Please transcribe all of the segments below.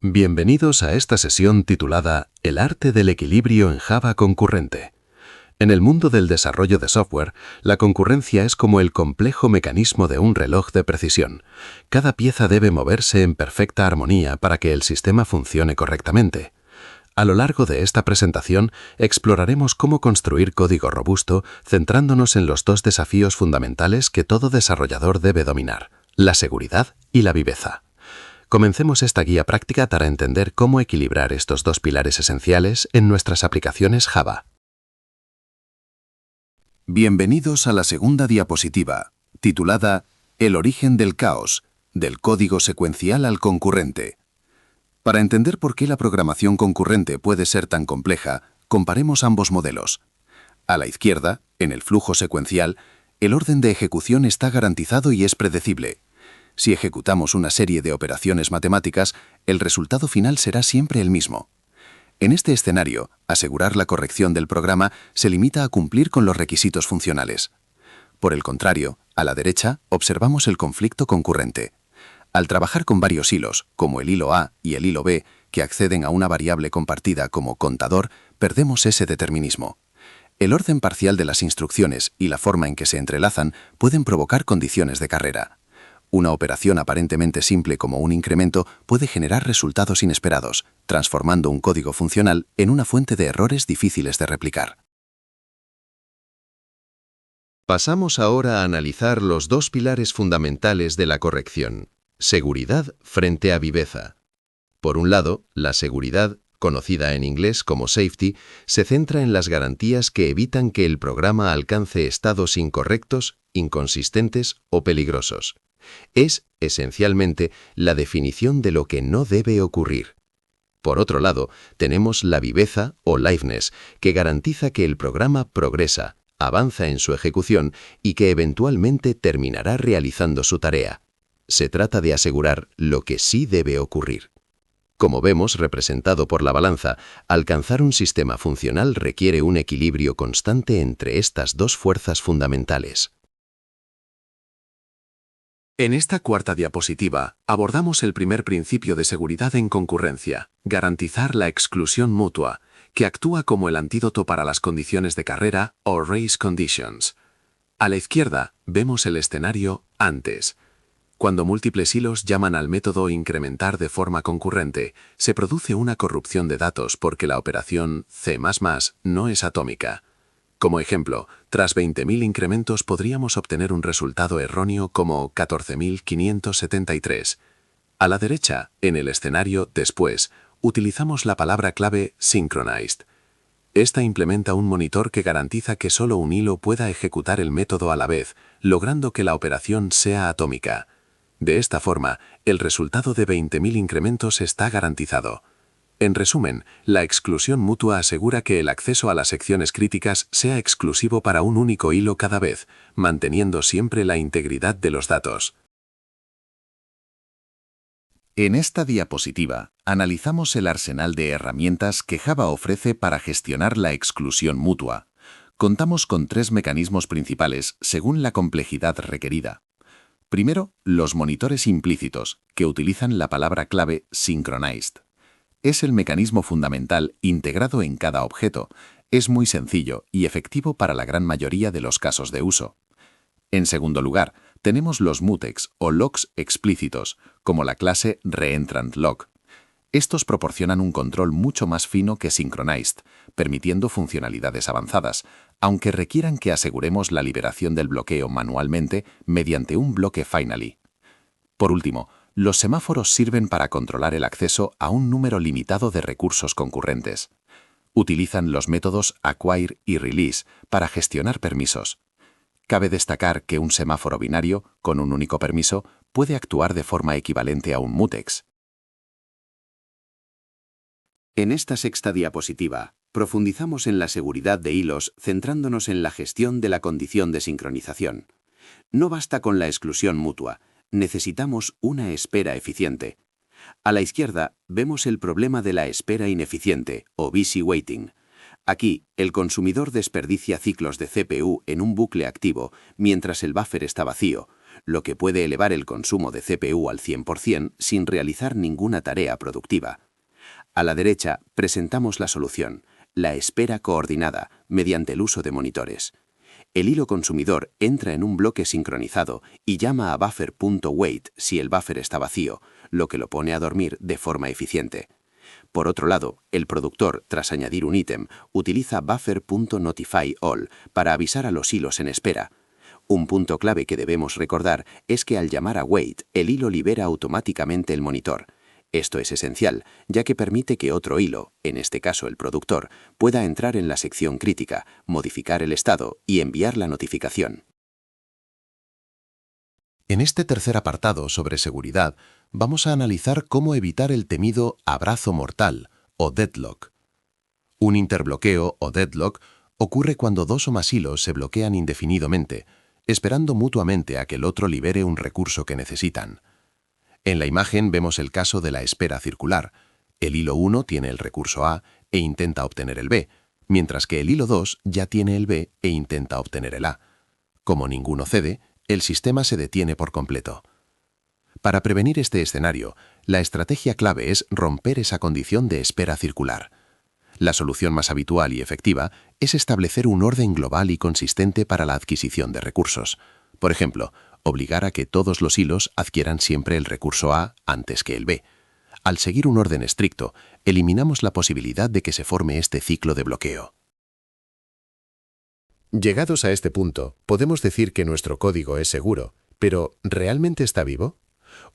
Bienvenidos a esta sesión titulada El arte del equilibrio en Java concurrente. En el mundo del desarrollo de software, la concurrencia es como el complejo mecanismo de un reloj de precisión. Cada pieza debe moverse en perfecta armonía para que el sistema funcione correctamente. A lo largo de esta presentación, exploraremos cómo construir código robusto, centrándonos en los dos desafíos fundamentales que todo desarrollador debe dominar: la seguridad y la viveza. Comencemos esta guía práctica para entender cómo equilibrar estos dos pilares esenciales en nuestras aplicaciones Java. Bienvenidos a la segunda diapositiva, titulada El origen del caos, del código secuencial al concurrente. Para entender por qué la programación concurrente puede ser tan compleja, comparemos ambos modelos. A la izquierda, en el flujo secuencial, el orden de ejecución está garantizado y es predecible. Si ejecutamos una serie de operaciones matemáticas, el resultado final será siempre el mismo. En este escenario, asegurar la corrección del programa se limita a cumplir con los requisitos funcionales. Por el contrario, a la derecha, observamos el conflicto concurrente. Al trabajar con varios hilos, como el hilo A y el hilo B, que acceden a una variable compartida como contador, perdemos ese determinismo. El orden parcial de las instrucciones y la forma en que se entrelazan pueden provocar condiciones de carrera. Una operación aparentemente simple como un incremento puede generar resultados inesperados, transformando un código funcional en una fuente de errores difíciles de replicar. Pasamos ahora a analizar los dos pilares fundamentales de la corrección: seguridad frente a viveza. Por un lado, la seguridad, conocida en inglés como safety, se centra en las garantías que evitan que el programa alcance estados incorrectos, inconsistentes o peligrosos. Es, esencialmente, la definición de lo que no debe ocurrir. Por otro lado, tenemos la viveza o liveness, que garantiza que el programa progresa, avanza en su ejecución y que eventualmente terminará realizando su tarea. Se trata de asegurar lo que sí debe ocurrir. Como vemos representado por la balanza, alcanzar un sistema funcional requiere un equilibrio constante entre estas dos fuerzas fundamentales. En esta cuarta diapositiva, abordamos el primer principio de seguridad en concurrencia: garantizar la exclusión mutua, que actúa como el antídoto para las condiciones de carrera o race conditions. A la izquierda, vemos el escenario antes. Cuando múltiples hilos llaman al método incrementar de forma concurrente, se produce una corrupción de datos porque la operación C++ no es atómica. Como ejemplo, tras 20.000 incrementos podríamos obtener un resultado erróneo como 14.573. A la derecha, en el escenario después, utilizamos la palabra clave synchronized. Esta implementa un monitor que garantiza que solo un hilo pueda ejecutar el método a la vez, logrando que la operación sea atómica. De esta forma, el resultado de 20.000 incrementos está garantizado. En resumen, la exclusión mutua asegura que el acceso a las secciones críticas sea exclusivo para un único hilo cada vez, manteniendo siempre la integridad de los datos. En esta diapositiva, analizamos el arsenal de herramientas que Java ofrece para gestionar la exclusión mutua. Contamos con tres mecanismos principales según la complejidad requerida. Primero, los monitores implícitos, que utilizan la palabra clave synchronized. Es el mecanismo fundamental integrado en cada objeto. Es muy sencillo y efectivo para la gran mayoría de los casos de uso. En segundo lugar, tenemos los mutex o logs explícitos, como la clase reentrantLog. Estos proporcionan un control mucho más fino que synchronized, permitiendo funcionalidades avanzadas, aunque requieran que aseguremos la liberación del bloqueo manualmente mediante un bloque finally. Por último, los semáforos sirven para controlar el acceso a un número limitado de recursos concurrentes. Utilizan los métodos acquire y release para gestionar permisos. Cabe destacar que un semáforo binario, con un único permiso, puede actuar de forma equivalente a un mutex. En esta sexta diapositiva, profundizamos en la seguridad de hilos centrándonos en la gestión de la condición de sincronización. No basta con la exclusión mutua. Necesitamos una espera eficiente. A la izquierda vemos el problema de la espera ineficiente, o busy waiting. Aquí, el consumidor desperdicia ciclos de CPU en un bucle activo mientras el buffer está vacío, lo que puede elevar el consumo de CPU al 100% sin realizar ninguna tarea productiva. A la derecha presentamos la solución, la espera coordinada, mediante el uso de monitores. El hilo consumidor entra en un bloque sincronizado y llama a buffer.wait si el buffer está vacío, lo que lo pone a dormir de forma eficiente. Por otro lado, el productor, tras añadir un ítem, utiliza buffer.notifyAll para avisar a los hilos en espera. Un punto clave que debemos recordar es que al llamar a wait, el hilo libera automáticamente el monitor. Esto es esencial, ya que permite que otro hilo, en este caso el productor, pueda entrar en la sección crítica, modificar el estado y enviar la notificación. En este tercer apartado sobre seguridad, vamos a analizar cómo evitar el temido abrazo mortal o deadlock. Un interbloqueo o deadlock ocurre cuando dos o más hilos se bloquean indefinidamente, esperando mutuamente a que el otro libere un recurso que necesitan. En la imagen vemos el caso de la espera circular. El hilo 1 tiene el recurso A e intenta obtener el B, mientras que el hilo 2 ya tiene el B e intenta obtener el A. Como ninguno cede, el sistema se detiene por completo. Para prevenir este escenario, la estrategia clave es romper esa condición de espera circular. La solución más habitual y efectiva es establecer un orden global y consistente para la adquisición de recursos. Por ejemplo, obligar a que todos los hilos adquieran siempre el recurso A antes que el B. Al seguir un orden estricto, eliminamos la posibilidad de que se forme este ciclo de bloqueo. Llegados a este punto, podemos decir que nuestro código es seguro, pero ¿realmente está vivo?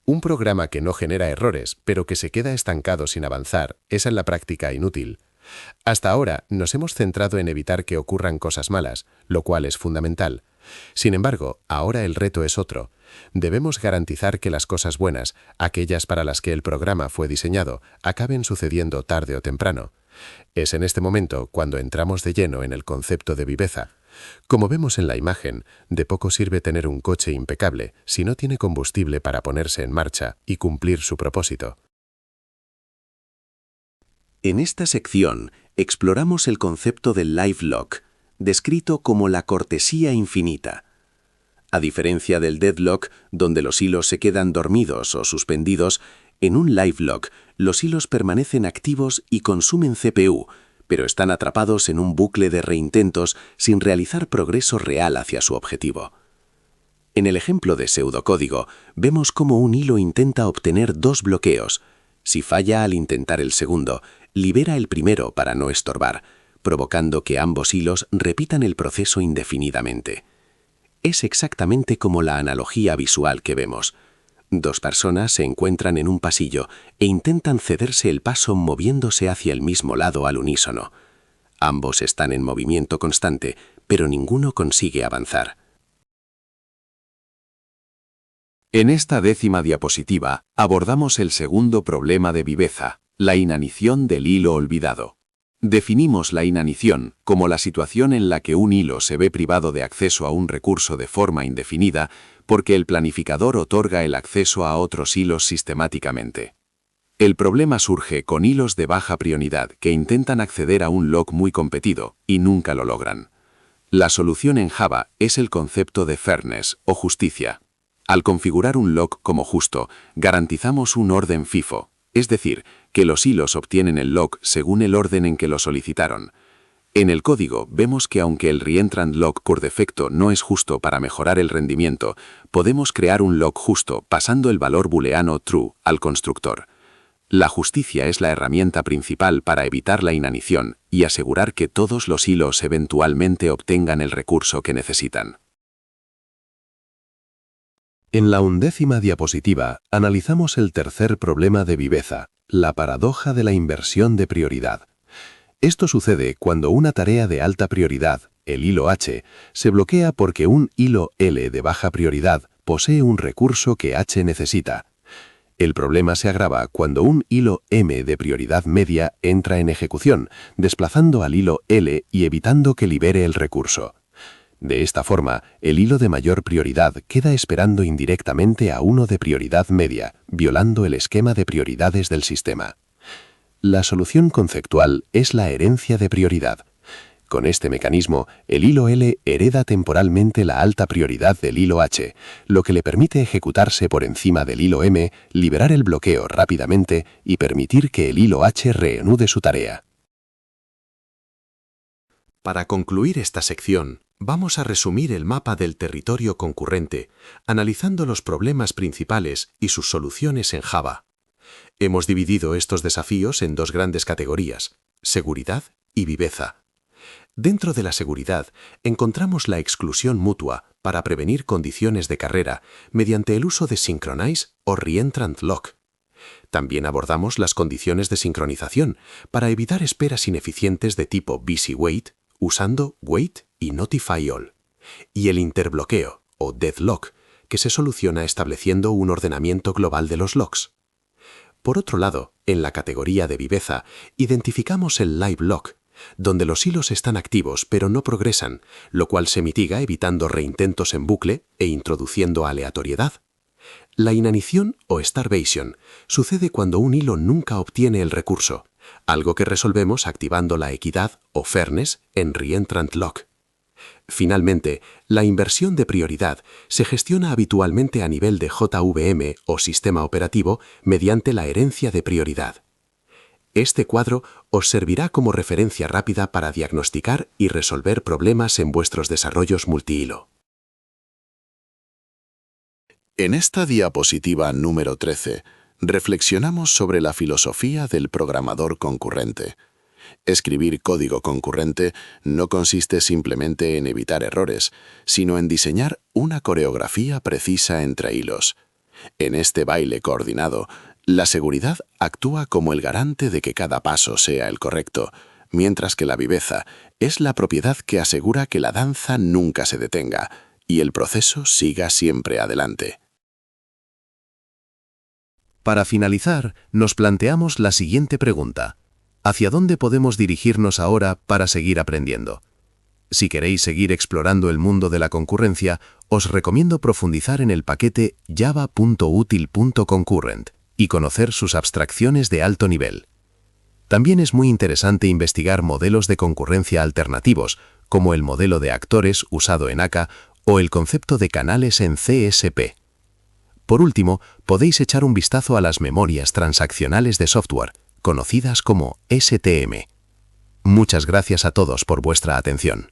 Un programa que no genera errores, pero que se queda estancado sin avanzar, es en la práctica inútil. Hasta ahora nos hemos centrado en evitar que ocurran cosas malas, lo cual es fundamental. Sin embargo, ahora el reto es otro. Debemos garantizar que las cosas buenas, aquellas para las que el programa fue diseñado, acaben sucediendo tarde o temprano. Es en este momento cuando entramos de lleno en el concepto de viveza. Como vemos en la imagen, de poco sirve tener un coche impecable si no tiene combustible para ponerse en marcha y cumplir su propósito. En esta sección exploramos el concepto del live lock, descrito como la cortesía infinita. A diferencia del deadlock, donde los hilos se quedan dormidos o suspendidos, en un live lock los hilos permanecen activos y consumen CPU, pero están atrapados en un bucle de reintentos sin realizar progreso real hacia su objetivo. En el ejemplo de pseudocódigo, vemos cómo un hilo intenta obtener dos bloqueos. Si falla al intentar el segundo, libera el primero para no estorbar, provocando que ambos hilos repitan el proceso indefinidamente. Es exactamente como la analogía visual que vemos. Dos personas se encuentran en un pasillo e intentan cederse el paso moviéndose hacia el mismo lado al unísono. Ambos están en movimiento constante, pero ninguno consigue avanzar. En esta 10ª diapositiva abordamos el segundo problema de viveza, la inanición del hilo olvidado. Definimos la inanición como la situación en la que un hilo se ve privado de acceso a un recurso de forma indefinida porque el planificador otorga el acceso a otros hilos sistemáticamente. El problema surge con hilos de baja prioridad que intentan acceder a un lock muy competido y nunca lo logran. La solución en Java es el concepto de fairness o justicia. Al configurar un lock como justo, garantizamos un orden FIFO, es decir, que los hilos obtienen el lock según el orden en que lo solicitaron. En el código vemos que aunque el reentrant lock por defecto no es justo para mejorar el rendimiento, podemos crear un lock justo pasando el valor booleano true al constructor. La justicia es la herramienta principal para evitar la inanición y asegurar que todos los hilos eventualmente obtengan el recurso que necesitan. En la 11ª diapositiva analizamos el tercer problema de viveza, la paradoja de la inversión de prioridad. Esto sucede cuando una tarea de alta prioridad, el hilo H, se bloquea porque un hilo L de baja prioridad posee un recurso que H necesita. El problema se agrava cuando un hilo M de prioridad media entra en ejecución, desplazando al hilo L y evitando que libere el recurso. De esta forma, el hilo de mayor prioridad queda esperando indirectamente a uno de prioridad media, violando el esquema de prioridades del sistema. La solución conceptual es la herencia de prioridad. Con este mecanismo, el hilo L hereda temporalmente la alta prioridad del hilo H, lo que le permite ejecutarse por encima del hilo M, liberar el bloqueo rápidamente y permitir que el hilo H reanude su tarea. Para concluir esta sección, vamos a resumir el mapa del territorio concurrente, analizando los problemas principales y sus soluciones en Java. Hemos dividido estos desafíos en dos grandes categorías: seguridad y viveza. Dentro de la seguridad, encontramos la exclusión mutua para prevenir condiciones de carrera mediante el uso de Synchronize o Reentrant Lock. También abordamos las condiciones de sincronización para evitar esperas ineficientes de tipo busy wait, usando wait y notify all, y el interbloqueo o deadlock, que se soluciona estableciendo un ordenamiento global de los locks. Por otro lado, en la categoría de viveza, identificamos el live lock, donde los hilos están activos pero no progresan, lo cual se mitiga evitando reintentos en bucle e introduciendo aleatoriedad. La inanición o starvation sucede cuando un hilo nunca obtiene el recurso, algo que resolvemos activando la equidad o fairness en Reentrant Lock. Finalmente, la inversión de prioridad se gestiona habitualmente a nivel de JVM o sistema operativo mediante la herencia de prioridad. Este cuadro os servirá como referencia rápida para diagnosticar y resolver problemas en vuestros desarrollos multihilo. En esta diapositiva número 13, reflexionamos sobre la filosofía del programador concurrente. Escribir código concurrente no consiste simplemente en evitar errores, sino en diseñar una coreografía precisa entre hilos. En este baile coordinado, la seguridad actúa como el garante de que cada paso sea el correcto, mientras que la viveza es la propiedad que asegura que la danza nunca se detenga y el proceso siga siempre adelante. Para finalizar, nos planteamos la siguiente pregunta: ¿hacia dónde podemos dirigirnos ahora para seguir aprendiendo? Si queréis seguir explorando el mundo de la concurrencia, os recomiendo profundizar en el paquete java.util.concurrent y conocer sus abstracciones de alto nivel. También es muy interesante investigar modelos de concurrencia alternativos, como el modelo de actores usado en AK o el concepto de canales en CSP. Por último, podéis echar un vistazo a las memorias transaccionales de software, conocidas como STM. Muchas gracias a todos por vuestra atención.